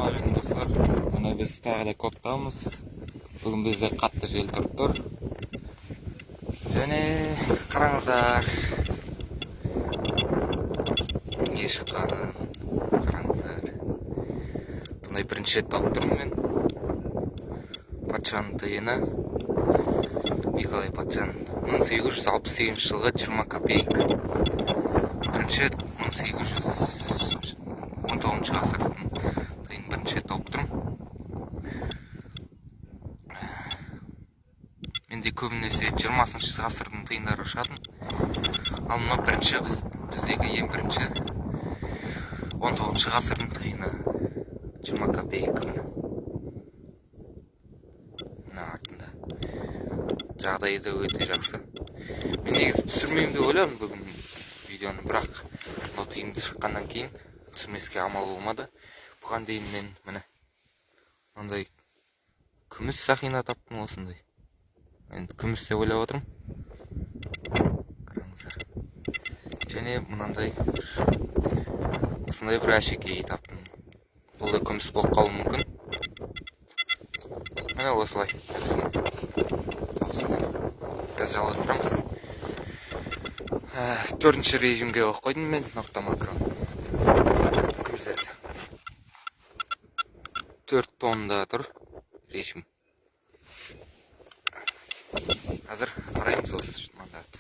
Aссалаумағалейкум достар. Мына біз тағы да коптамыз. Бүгін бізде қатты жел тұрып тұр. Және қараңыздар. Не шыққанын қараңыздар. Бұндай бірінші рет тауып тұрмын мен. Патшаның тиыны. Николай Патшаның 1868 жылғы 20 копейк. Бірінші рет 1819 ғасырдың тиын бірінші рет тауып тұрмын. Менде көбінесе 20 ғасырдың тиындары ұшатын. Ал мына бірінші біздегі ең бірінші 19 ғасырдың тиыны 20 копейк. Мына артында жағдайы да өте жақсы. Мен негізі түсірмеймін деп ойладым бүгін видеоны, бірақ мынау тиын шыққаннан кейін түсірмеске амал болмады. Бұған дейін мен міне мынандай күміс сақина таптым осындай. Мен күміс деп ойлап отырмын. Қараңыздар. Және мынандай осындай бір әшекей таптым. Бұл да күміс болып қалуы мүмкін. Міне осылай. Біз жалғастырамыз. 4-ші режимге қойып қойдым мен, нокта макрон. Көздерді. 4 тонда тұр режим. Қазір қараймыз осы мандарды.